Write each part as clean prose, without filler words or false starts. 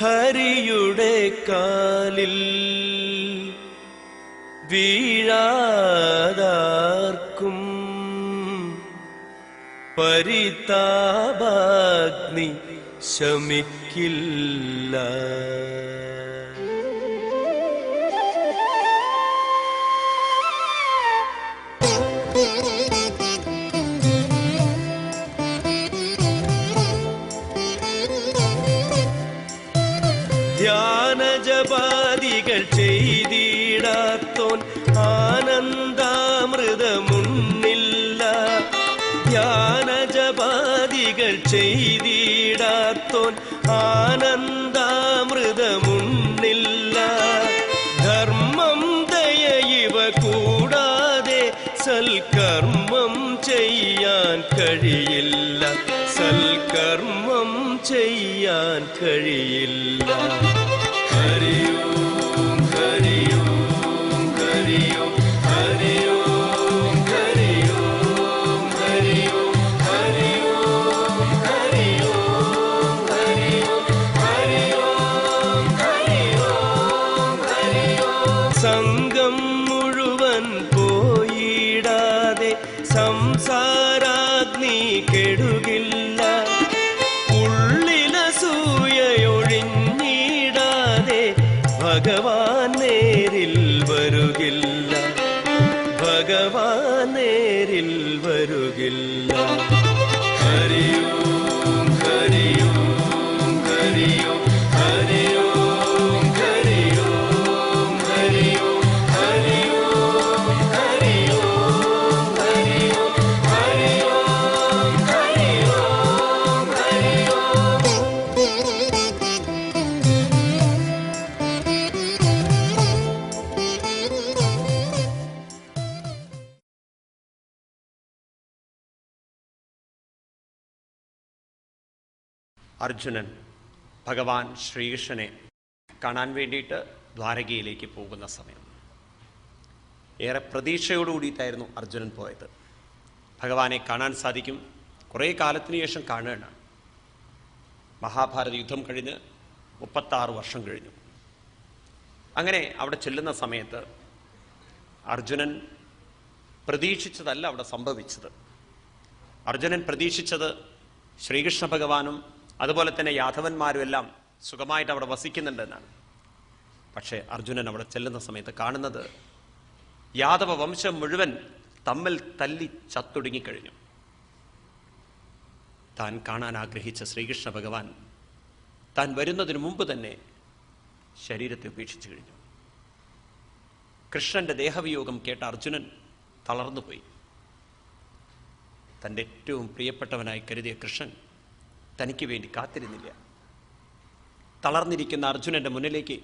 ഹരിയുടെ കാലിൽ വീഴാതാർക്കും പരിതാപാഗ്നി ശമിക്കില്ല. ധ്യാനജപാദികൾ ചെയ്തിടാത്തോൻ ആനന്ദാമൃതമുന്നില്ല. ധ്യാനജപാദികൾ ചെയ്തിടാത്തോൻ ആനന്ദാമൃതമുന്നില്ല. ധർമ്മം ദയ ഇവ കൂടാതെ സൽക്കർമ്മം ചെയ്യാൻ കഴിയില്ല. സൽക്കർമ്മം ചെയ്യാൻ കഴിയില്ല. ഹരിയോം ഹരിയോം ഹരിയോം ഹരിയോം ഹരിയോം ഹരിയോം ഹരിയോം ഹരിയോം ഹരിയോം ഹരിയോം ഹരിയോം ഹരിയോം. സംഘം മുഴുവൻ പോയിടാതെ സംസാരാഗ്നി കെടുകില്ല. ഉള്ളിലസൂയയൊഴിഞ്ഞിടാതെ ഭഗവാൻ നേരിൽ വരുകില്ല. ഭഗവാൻ നേരിൽ വരുകില്ല. ഹരിയോം ഹരിയോം ഹരിയോം ഹരിയോം ഹരിയോം ഹരിയോം ഹരിയോം ഹരിയോം ഹരിയോം ഹരിയോം ഹരിയോം ഹരിയോം. അർജുനൻ ഭഗവാൻ ശ്രീകൃഷ്ണനെ കാണാൻ വേണ്ടിയിട്ട് ദ്വാരകയിലേക്ക് പോകുന്ന സമയം ഏറെ പ്രതീക്ഷയോടുകൂടിയിട്ടായിരുന്നു അർജുനൻ പോയത്. ഭഗവാനെ കാണാൻ സാധിക്കും. കുറേ കാലത്തിന് ശേഷം കാണുകയാണ്. മഹാഭാരത യുദ്ധം കഴിഞ്ഞ് 36 വർഷം കഴിഞ്ഞു. അങ്ങനെ അവിടെ ചെല്ലുന്ന സമയത്ത് അർജുനൻ പ്രതീക്ഷിച്ചതല്ല അവിടെ സംഭവിച്ചത്. അർജുനൻ പ്രതീക്ഷിച്ചത് ശ്രീകൃഷ്ണ ഭഗവാനും അതുപോലെ തന്നെ യാദവന്മാരും എല്ലാം സുഖമായിട്ട് അവിടെ വസിക്കുന്നുണ്ടെന്നാണ്. പക്ഷേ അർജുനൻ അവിടെ ചെല്ലുന്ന സമയത്ത് കാണുന്നത് യാദവ വംശം മുഴുവൻ തമ്മിൽ തല്ലി ചത്തൊടുങ്ങിക്കഴിഞ്ഞു. താൻ കാണാൻ ആഗ്രഹിച്ച ശ്രീകൃഷ്ണ ഭഗവാൻ താൻ വരുന്നതിന് മുമ്പ് തന്നെ ശരീരത്തെ ഉപേക്ഷിച്ചു കഴിഞ്ഞു. കൃഷ്ണന്റെ ദേഹവിയോഗം കേട്ട അർജുനൻ തളർന്നുപോയി. തൻ്റെ ഏറ്റവും പ്രിയപ്പെട്ടവനായി കരുതിയ കൃഷ്ണൻ തനിക്ക് വേണ്ടി കാത്തിരുന്നില്ല. തളർന്നിരിക്കുന്ന അർജുനന്റെ മുന്നിലേക്ക്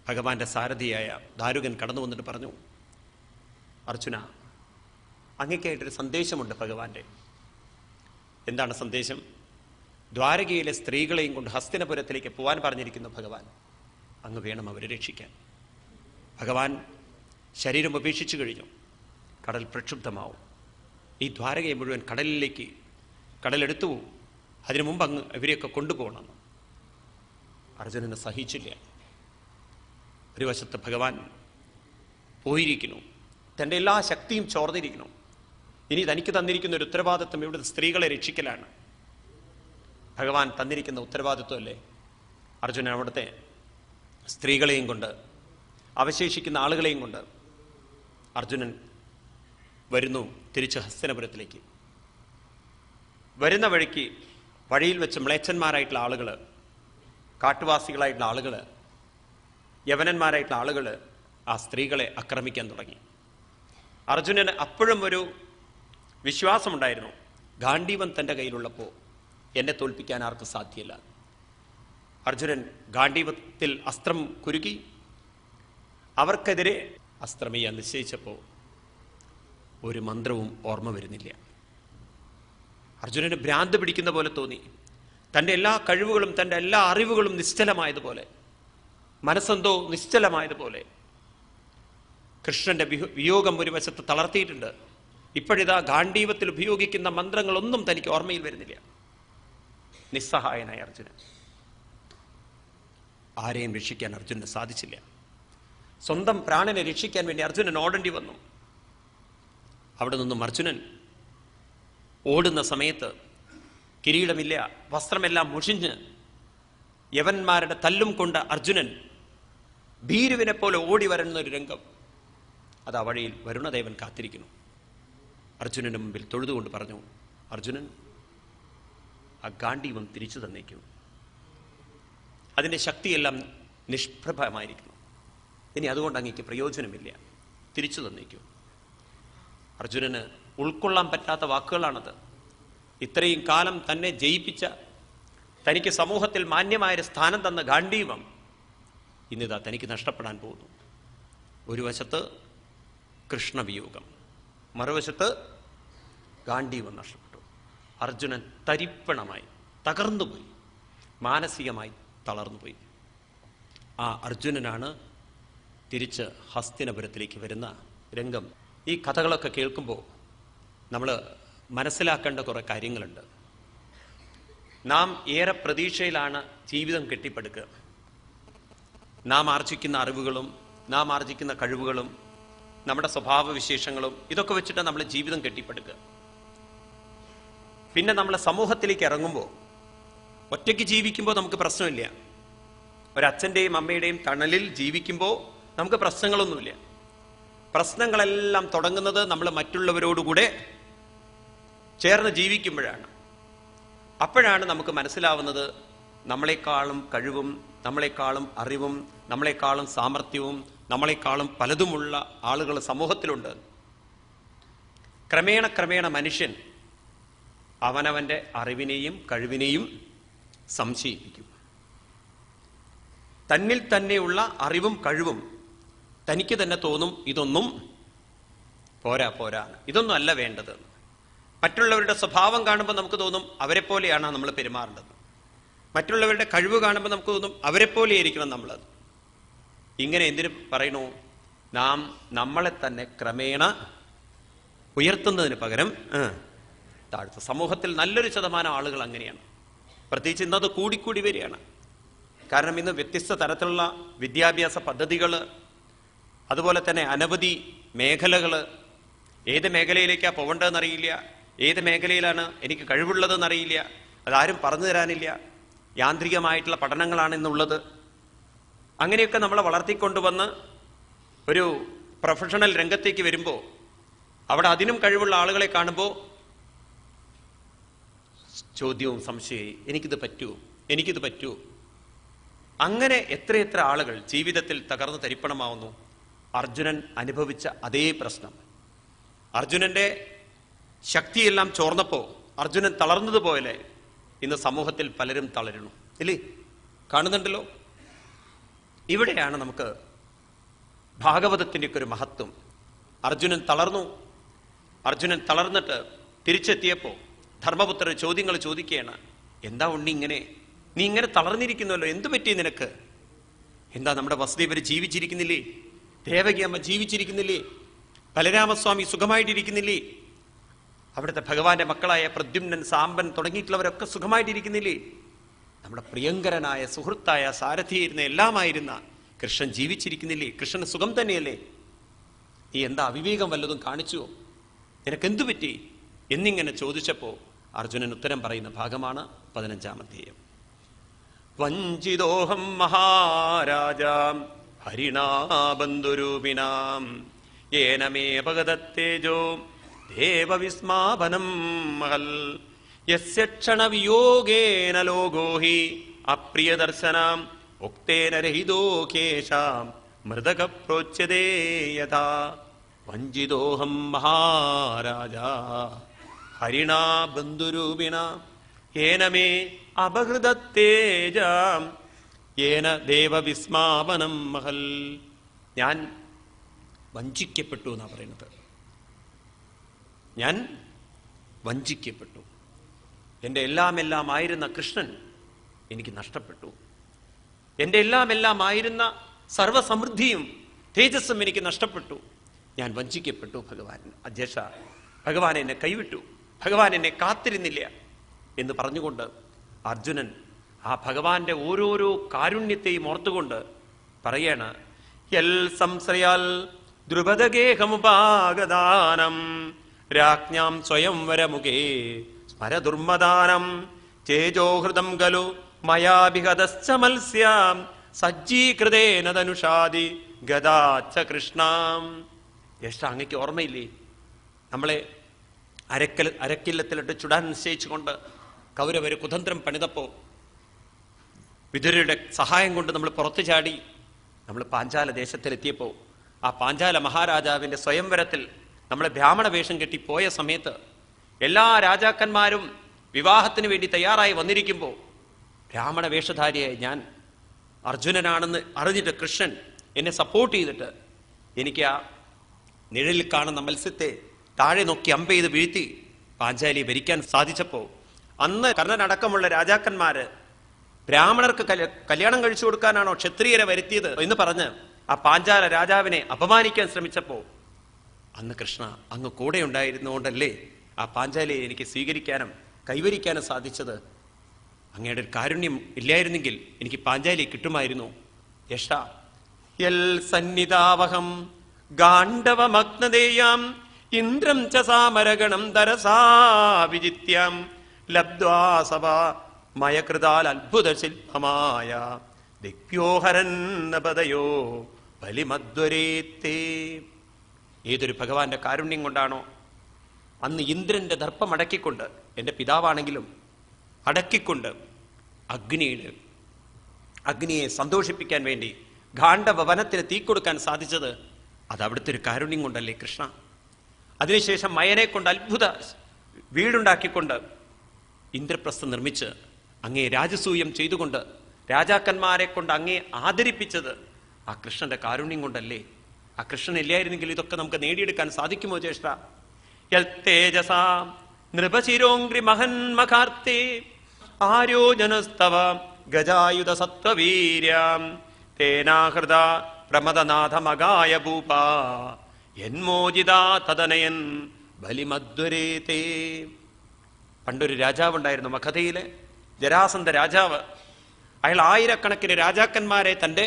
ഭഗവാന്റെ സാരഥിയായ ദാരുകൻ കടന്നു വന്നിട്ട് പറഞ്ഞു, അർജുന, അങ്ങേക്കായിട്ടൊരു സന്ദേശമുണ്ട് ഭഗവാന്റെ. എന്താണ് സന്ദേശം? ദ്വാരകയിലെ സ്ത്രീകളെയും കൊണ്ട് ഹസ്തിനപുരത്തിലേക്ക് പോകാൻ പറഞ്ഞിരിക്കുന്നു ഭഗവാൻ. അങ്ങ് വേണം അവരെ രക്ഷിക്കാൻ. ഭഗവാൻ ശരീരം ഉപേക്ഷിച്ചു കഴിഞ്ഞു. കടൽ പ്രക്ഷുബ്ധമാവും. ഈ ദ്വാരകയെ മുഴുവൻ കടലെടുത്തു പോവും. അതിനു മുമ്പ് അങ്ങ് ഇവരെയൊക്കെ കൊണ്ടുപോകണം. അർജുനന് സഹിച്ചില്ല. ഒരു വശത്ത് ഭഗവാൻ പോയിരിക്കുന്നു. തൻ്റെ എല്ലാ ശക്തിയും ചോർന്നിരിക്കുന്നു. ഇനി തനിക്ക് തന്നിരിക്കുന്ന ഒരു ഉത്തരവാദിത്വം ഇവിടുത്തെ സ്ത്രീകളെ രക്ഷിക്കലാണ്. ഭഗവാൻ തന്നിരിക്കുന്ന ഉത്തരവാദിത്വമല്ലേ. അർജുനൻ അവിടുത്തെ സ്ത്രീകളെയും കൊണ്ട് അവശേഷിക്കുന്ന ആളുകളെയും കൊണ്ട് അർജുനൻ വരുന്നു തിരിച്ച് ഹസ്തിനപുരത്തിലേക്ക്. വരുന്ന വഴിക്ക് വഴിയിൽ വെച്ച് മ്ലേച്ഛന്മാരായിട്ടുള്ള ആളുകൾ, കാട്ടുവാസികളായിട്ടുള്ള ആളുകൾ, യവനന്മാരായിട്ടുള്ള ആളുകൾ ആ സ്ത്രീകളെ ആക്രമിക്കാൻ തുടങ്ങി. അർജുനന് അപ്പോഴും ഒരു വിശ്വാസമുണ്ടായിരുന്നു, ഗാണ്ഡീവൻ തൻ്റെ കയ്യിലുള്ളപ്പോൾ എന്നെ തോൽപ്പിക്കാൻ ആർക്കും സാധ്യമല്ല. അർജുനൻ ഗാണ്ഡീവത്തിൽ അസ്ത്രം കുരുക്കി അവർക്കെതിരെ അസ്ത്രമെയ്യാൻ നിശ്ചയിച്ചപ്പോൾ ഒരു മന്ത്രവും ഓർമ്മ വരുന്നില്ല. അർജുനന് ഭ്രാന്ത് പിടിക്കുന്ന പോലെ തോന്നി. തൻ്റെ എല്ലാ കഴിവുകളും തൻ്റെ എല്ലാ അറിവുകളും നിശ്ചലമായതുപോലെ, മനസ്സെന്തോ നിശ്ചലമായതുപോലെ. കൃഷ്ണന്റെ വിയോഗം ഒരു വശത്ത് തളർത്തിയിട്ടുണ്ട്. ഇപ്പോഴിതാ ഗാണ്ഡീവത്തിൽ ഉപയോഗിക്കുന്ന മന്ത്രങ്ങളൊന്നും തനിക്ക് ഓർമ്മയിൽ വരുന്നില്ല. നിസ്സഹായനായ അർജുനൻ ആരെയും രക്ഷിക്കാൻ അർജുനന് സാധിച്ചില്ല. സ്വന്തം പ്രാണനെ രക്ഷിക്കാൻ വേണ്ടി അർജുനൻ ഓടേണ്ടി വന്നു. അവിടെ നിന്നും അർജുനൻ ഓടുന്ന സമയത്ത് കിരീടമില്ല, വസ്ത്രമെല്ലാം മുഷിഞ്ഞ് യവന്മാരുടെ തല്ലും കൊണ്ട് അർജുനൻ ഭീരുവിനെ പോലെ ഓടി വരുന്ന ഒരു രംഗം. അത് ആ വഴിയിൽ വരുണദേവൻ കാത്തിരിക്കുന്നു. അർജുനന്റെ മുമ്പിൽ തൊഴുതുകൊണ്ട് പറഞ്ഞു, അർജുനൻ, ആ ഗാണ്ഡീവം തിരിച്ചു തന്നേക്കും. അതിൻ്റെ ശക്തിയെല്ലാം നിഷ്പ്രഭമായിരിക്കുന്നു. ഇനി അതുകൊണ്ട് അങ്ങേക്ക് പ്രയോജനമില്ല, തിരിച്ചു തന്നേക്കും. അർജുനന് ഉൾക്കൊള്ളാൻ പറ്റാത്ത വാക്കുകളാണത്. ഇത്രയും കാലം തന്നെ ജയിപ്പിച്ച, തനിക്ക് സമൂഹത്തിൽ മാന്യമായൊരു സ്ഥാനം തന്ന ഗാണ്ഡീവം ഇന്നിതാ തനിക്ക് നഷ്ടപ്പെടാൻ പോകുന്നു. ഒരു വശത്ത് കൃഷ്ണവിയോഗം, മറുവശത്ത് ഗാണ്ഡീവം നഷ്ടപ്പെട്ടു. അർജുനൻ തരിപ്പണമായി, തകർന്നുപോയി, മാനസികമായി തളർന്നുപോയി. ആ അർജുനനാണ് തിരിച്ച് ഹസ്തിനപുരത്തിലേക്ക് വരുന്ന രംഗം. ഈ കഥകളൊക്കെ കേൾക്കുമ്പോൾ നമ്മൾ മനസ്സിലാക്കേണ്ട കുറേ കാര്യങ്ങളുണ്ട്. നാം ഏറെ പ്രതീക്ഷയിലാണ് ജീവിതം കെട്ടിപ്പടുക്കുക. നാം ആർജിക്കുന്ന അറിവുകളും നാം ആർജിക്കുന്ന കഴിവുകളും നമ്മുടെ സ്വഭാവവിശേഷങ്ങളും ഇതൊക്കെ വെച്ചിട്ട് നമ്മൾ ജീവിതം കെട്ടിപ്പടുക്കുക. പിന്നെ നമ്മൾ സമൂഹത്തിലേക്ക് ഇറങ്ങുമ്പോൾ, ഒറ്റയ്ക്ക് ജീവിക്കുമ്പോൾ നമുക്ക് പ്രശ്നമില്ല. ഒരച്ഛൻ്റെയും അമ്മയുടെയും തണലിൽ ജീവിക്കുമ്പോൾ നമുക്ക് പ്രശ്നങ്ങളൊന്നുമില്ല. പ്രശ്നങ്ങളെല്ലാം തുടങ്ങുന്നത് നമ്മൾ മറ്റുള്ളവരോടുകൂടെ ചേർന്ന് ജീവിക്കുമ്പോഴാണ്. അപ്പോഴാണ് നമുക്ക് മനസ്സിലാവുന്നത് നമ്മളെക്കാളും കഴിവും നമ്മളെക്കാളും അറിവും നമ്മളെക്കാളും സാമർഥ്യവും നമ്മളെക്കാളും പലതുമുള്ള ആളുകൾ സമൂഹത്തിലുണ്ട്. ക്രമേണ ക്രമേണ മനുഷ്യൻ അവനവൻ്റെ അറിവിനെയും കഴിവിനെയും സംശയിപ്പിക്കും. തന്നിൽ തന്നെയുള്ള അറിവും കഴിവും തനിക്ക് തന്നെ തോന്നും ഇതൊന്നും പോരാ, ഇതൊന്നും അല്ല വേണ്ടത്. മറ്റുള്ളവരുടെ സ്വഭാവം കാണുമ്പോൾ നമുക്ക് തോന്നും അവരെ പോലെയാണ് നമ്മൾ പെരുമാറേണ്ടത്. മറ്റുള്ളവരുടെ കഴിവ് കാണുമ്പോൾ നമുക്ക് തോന്നും അവരെ പോലെ ആയിരിക്കണം നമ്മളത്. ഇങ്ങനെ എന്തിനു പറയണു? നാം നമ്മളെ തന്നെ ക്രമേണ ഉയർത്തുന്നതിന് പകരം താഴ്ത്ത. സമൂഹത്തിൽ നല്ലൊരു ശതമാനം ആളുകൾ അങ്ങനെയാണ്. പ്രത്യേകിച്ച് ഇന്നത് കൂടിക്കൂടി വരികയാണ്. കാരണം ഇന്ന് വ്യത്യസ്ത തരത്തിലുള്ള വിദ്യാഭ്യാസ പദ്ധതികൾ, അതുപോലെ തന്നെ അനവധി മേഖലകൾ. ഏത് മേഖലയിലേക്കാണ് പോകേണ്ടതെന്നറിയില്ല, ഏത് മേഖലയിലാണ് എനിക്ക് കഴിവുള്ളതെന്നറിയില്ല, അതാരും പറഞ്ഞു തരാനില്ല. യാന്ത്രികമായിട്ടുള്ള പഠനങ്ങളാണ് ഇന്നുള്ളത്. അങ്ങനെയൊക്കെ നമ്മളെ വളർത്തിക്കൊണ്ടുവന്ന് ഒരു പ്രൊഫഷണൽ രംഗത്തേക്ക് വരുമ്പോൾ അവിടെ അതിനും കഴിവുള്ള ആളുകളെ കാണുമ്പോൾ ചോദ്യവും സംശയവും, എനിക്കിത് പറ്റുമോ? അങ്ങനെ എത്രയെത്ര ആളുകൾ ജീവിതത്തിൽ തകർന്ന് തരിപ്പണമാവുന്നു. അർജുനൻ അനുഭവിച്ച അതേ പ്രശ്നം. അർജുനന്റെ ശക്തിയെല്ലാം ചോർന്നപ്പോൾ അർജുനൻ തളർന്നതുപോലെ ഇന്ന് സമൂഹത്തിൽ പലരും തളരുന്നു, ഇല്ലേ? കാണുന്നുണ്ടല്ലോ. ഇവിടെയാണ് നമുക്ക് ഭാഗവതത്തിൻ്റെയൊക്കെ ഒരു മഹത്വം. അർജുനൻ തളർന്നു. അർജുനൻ തളർന്നിട്ട് തിരിച്ചെത്തിയപ്പോൾ ധർമ്മപുത്രർ ചോദ്യങ്ങൾ ചോദിക്കുകയാണ്. എന്താ ഉണ്ണി ഇങ്ങനെ? നീ ഇങ്ങനെ തളർന്നിരിക്കുന്നുവല്ലോ, എന്തു പറ്റി നിനക്ക്? എന്താ നമ്മുടെ വസുദേവർ ജീവിച്ചിരിക്കുന്നില്ലേ? ദേവകി അമ്മ ജീവിച്ചിരിക്കുന്നില്ലേ? ബലരാമസ്വാമി സുഖമായിട്ടിരിക്കുന്നില്ലേ? അവിടുത്തെ ഭഗവാന്റെ മക്കളായ പ്രദ്യുമ്നൻ, സാമ്പൻ തുടങ്ങിയിട്ടുള്ളവരൊക്കെ സുഖമായിട്ടിരിക്കുന്നില്ലേ? നമ്മുടെ പ്രിയങ്കരനായ സുഹൃത്തായ സാരഥിയായിരുന്ന എല്ലാമായിരുന്ന കൃഷ്ണൻ ജീവിച്ചിരിക്കുന്നില്ലേ? കൃഷ്ണന് സുഖം തന്നെയല്ലേ? നീ എന്താ അവിവേകം വല്ലതും കാണിച്ചുവോ? നിനക്കെന്തു പറ്റി എന്നിങ്ങനെ ചോദിച്ചപ്പോൾ അർജുനൻ ഉത്തരം പറയുന്ന ഭാഗമാണ് 15-ാം അധ്യായം. വഞ്ചിതോഹം മഹാരാജാം ഹരിണാ ബന്ധുരൂപിണാം യേന മേ ഭഗതത്തേജോ ദേവവിസ്മാപനം മഹൽ യസ്യ ക്ഷണവിയോഗേന ലോകോ ഹി അപ്രിയദർശനാം ഉക്തേന രഹിതോ കേശാം മൃദക പ്രോച്യതേ യഥാ. വഞ്ചിതോഹം മഹാരാജാ ഹരിണാ ബന്ധുരൂപിണ യേന മേ അപഹൃതത്തേജാം യേന ദേവവിസ്മാപനം മഹൽ. ഞാൻ വഞ്ചിക്കപ്പെട്ടു എന്നാണ് പറയുന്നത്. ഞാൻ വഞ്ചിക്കപ്പെട്ടു. എൻ്റെ എല്ലാം ആയിരുന്ന കൃഷ്ണൻ എനിക്ക് നഷ്ടപ്പെട്ടു. എൻ്റെ എല്ലാം ആയിരുന്ന സർവസമൃദ്ധിയും തേജസ്സും എനിക്ക് നഷ്ടപ്പെട്ടു. ഞാൻ വഞ്ചിക്കപ്പെട്ടു ഭഗവാൻ. അധ്യക്ഷ, ഭഗവാൻ എന്നെ കൈവിട്ടു, ഭഗവാൻ എന്നെ കാത്തിരുന്നില്ല എന്ന് പറഞ്ഞുകൊണ്ട് അർജുനൻ ആ ഭഗവാന്റെ ഓരോരോ കാരുണ്യത്തെയും ഓർത്തുകൊണ്ട് പറയാണ്, യൽ സംശ്രയാൽ ദ്രുപദഗേഹമുപാഗദാനം രാജ്ഞാം സ്വയംവരമുഖേ സ്മരദുർമദാനം ചേജോഹൃതം ഖലു മയാഭിഹതശ്ച മത്സ്യാം സജ്ജീകൃതേന ധനുഷാദി ഗദാച്ച കൃഷ്ണാം. ജ്യേഷ്ഠ, അങ്ങയ്ക്ക് ഓർമ്മയില്ലേ, നമ്മളെ അരക്കില്ലത്തിലിട്ട് ചുടാൻ നിശ്ചയിച്ചുകൊണ്ട് കൗരവര് കുതന്ത്രം പണിതപ്പോ വിതുരയുടെ സഹായം കൊണ്ട് നമ്മൾ പുറത്തു ചാടി നമ്മൾ പാഞ്ചാല ദേശത്തിലെത്തിയപ്പോൾ ആ പാഞ്ചാല മഹാരാജാവിന്റെ സ്വയംവരത്തിൽ നമ്മളെ ബ്രാഹ്മണ വേഷം കെട്ടി പോയ സമയത്ത് എല്ലാ രാജാക്കന്മാരും വിവാഹത്തിന് വേണ്ടി തയ്യാറായി വന്നിരിക്കുമ്പോൾ ബ്രാഹ്മണ വേഷധാരിയായി ഞാൻ അർജുനനാണെന്ന് അറിഞ്ഞിട്ട് കൃഷ്ണൻ എന്നെ സപ്പോർട്ട് ചെയ്തിട്ട് എനിക്ക് ആ നിഴലിൽ കാണുന്ന മത്സ്യത്തെ താഴെ നോക്കി അമ്പ ചെയ്ത് വീഴ്ത്തി പാഞ്ചാലിയെ ഭരിക്കാൻ സാധിച്ചപ്പോൾ അന്ന് കർണനടക്കമുള്ള രാജാക്കന്മാര് ബ്രാഹ്മണർക്ക് കല്യാണം കഴിച്ചു കൊടുക്കാനാണോ ക്ഷത്രിയരെ വരുത്തിയത് എന്ന് പറഞ്ഞ് ആ പാഞ്ചാല രാജാവിനെ അപമാനിക്കാൻ ശ്രമിച്ചപ്പോ അന്ന് കൃഷ്ണ അങ്ങ് കൂടെ ഉണ്ടായിരുന്നുകൊണ്ടല്ലേ ആ പാഞ്ചാലിയെ എനിക്ക് സ്വീകരിക്കാനും കൈവരിക്കാനും സാധിച്ചത്. അങ്ങയുടെ ഒരു കാരുണ്യം ഇല്ലായിരുന്നെങ്കിൽ എനിക്ക് പാഞ്ചാലിയെ കിട്ടുമായിരുന്നു. യക്ഷ യൽ സന്നിധാവഹം ഗാണ്ഡവമഗ്നദേയാം ഇന്ദ്രം ച സാമരഗണം തരസാ വിജിത്യാം ലബ്ധ്വാ സഭാ മയകൃതാൽ അത്ഭുത ശില്പമായ ദിഗ്ഭ്യോഹരന്നപദയോ ബലിമദ്വരേത്തേ. ഏതൊരു ഭഗവാന്റെ കാരുണ്യം കൊണ്ടാണോ അന്ന് ഇന്ദ്രന്റെ ദർപ്പം അടക്കിക്കൊണ്ട്, എൻ്റെ പിതാവാണെങ്കിലും അടക്കിക്കൊണ്ട് അഗ്നിയെ സന്തോഷിപ്പിക്കാൻ വേണ്ടി ഗാണ്ഡവ വനത്തിന് തീ കൊടുക്കാൻ സാധിച്ചത്, അത് അവിടുത്തെ ഒരു കാരുണ്യം കൊണ്ടല്ലേ കൃഷ്ണ. അതിനുശേഷം മയനെ കൊണ്ട് അത്ഭുത വീടുണ്ടാക്കിക്കൊണ്ട് ഇന്ദ്രപ്രസ്ഥം നിർമ്മിച്ച് അങ്ങേ രാജസൂയം ചെയ്തുകൊണ്ട് രാജാക്കന്മാരെ കൊണ്ട് അങ്ങേ ആദരിപ്പിച്ചത് ആ കൃഷ്ണന്റെ കാരുണ്യം കൊണ്ടല്ലേ. ആ കൃഷ്ണൻ ഇല്ലായിരുന്നെങ്കിൽ ഇതൊക്കെ നമുക്ക് നേടിയെടുക്കാൻ സാധിക്കുമോ ജ്യേഷ്ഠ? യൽ തേജസാ നൃപശിരോംഗ്രി മഹന്മഖാർത്തേ ആരോജനസ്തവ ഗജായുധ സത്വവീര്യാം തേനാഹൃത പ്രമദനാഥമഗായ ഭൂപ യന്മോചിതാ തദനയൻ ബലിമദ്വരേതേ. പണ്ടൊരു രാജാവുണ്ടായിരുന്നു മഗധയിലെ, ജരാസന്ധ രാജാവ്. അയാൾ ആയിരക്കണക്കിന് രാജാക്കന്മാരെ തൻ്റെ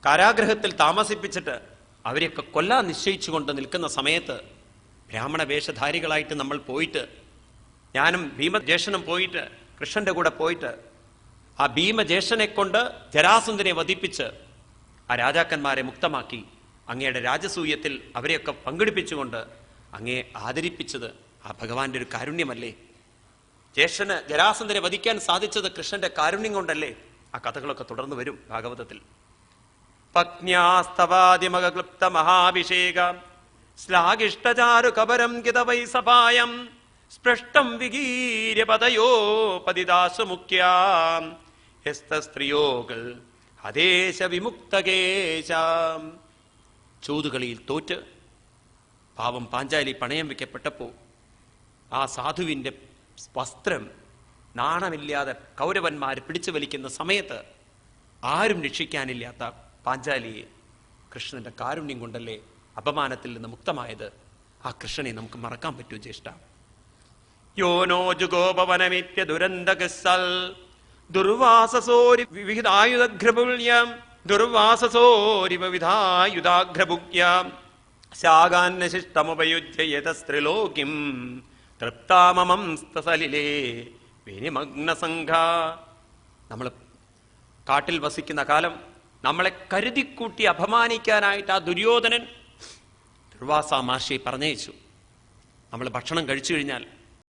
കാരാഗ്രഹത്തിൽ താമസിപ്പിച്ചിട്ട് അവരെയൊക്കെ കൊല്ലാൻ നിശ്ചയിച്ചുകൊണ്ട് നിൽക്കുന്ന സമയത്ത് ബ്രാഹ്മണ വേഷധാരികളായിട്ട് നമ്മൾ പോയിട്ട്, ഞാനും ഭീമജ്യേഷ്ഠനും പോയിട്ട് കൃഷ്ണന്റെ കൂടെ പോയിട്ട് ആ ഭീമജ്യേഷ്ഠനെ കൊണ്ട് ജരാസന്ധനെ വധിപ്പിച്ച് ആ രാജാക്കന്മാരെ മുക്തമാക്കി അങ്ങയുടെ രാജസൂയത്തിൽ അവരെയൊക്കെ പങ്കെടുപ്പിച്ചുകൊണ്ട് അങ്ങയെ ആദരിപ്പിച്ചത് ആ ഭഗവാന്റെ ഒരു കാരുണ്യമല്ലേ. ജ്യേഷ്ഠന് ജരാസന്ധനെ വധിക്കാൻ സാധിച്ചത് കൃഷ്ണന്റെ കാരുണ്യം കൊണ്ടല്ലേ. ആ കഥകളൊക്കെ തുടർന്ന് വരും ഭാഗവതത്തിൽ. പത്ന്യാസ്തവാദിമക്ലുപ്ത മഹാഭിഷേക ശ്ലാഘിഷ്ടചാരു കബരം കിതവൈ സഭായം സ്പൃഷ്ടം വിഗീര്യ പദയോ പതിദാസു മുഖ്യാം ഹസ്തസ്ത്രിയോകൾ ഹദേശ വിമുക്തകേശാം. ചൂതുകളിയിൽ തോറ്റ് പാവം പാഞ്ചാലി പണയം വെക്കപ്പെട്ടപ്പോ ആ സാധുവിന്റെ വസ്ത്രം നാണമില്ലാതെ കൗരവന്മാർ പിടിച്ചു വലിക്കുന്ന സമയത്ത് ആരും രക്ഷിക്കാനില്ലാത്ത പാഞ്ചാലിയെ കൃഷ്ണന്റെ കാരുണ്യം കൊണ്ടല്ലേ അപമാനത്തിൽ നിന്ന് മുക്തമായത്. ആ കൃഷ്ണനെ നമുക്ക് മറക്കാൻ പറ്റൂ ജ്യേഷ്ഠ? യോനോ ജുഗോപവനമിത്യ ദുരന്തകസൽ ദുർവാസസോരി വിവിധായുധഗ്രപുല്യം ദുർവാസസോരി വിവിധായുധാഗ്രഭുക്യാം ശാകാന്നശിഷ്ടമുപയുജ്യ യതസ്ത്രിലോകിം തൃപ്താമമംസ്തസലിലേ വിനിമഗ്നസംഘ. നമ്മൾ കാട്ടിൽ വസിക്കുന്ന കാലം നമ്മളെ കരുതിക്കൂട്ടി അപമാനിക്കാനായിട്ട് ആ ദുര്യോധനൻ ദുർവാസ മഹർഷിയെ പറഞ്ഞയച്ചു. നമ്മൾ ഭക്ഷണം കഴിച്ചു കഴിഞ്ഞാൽ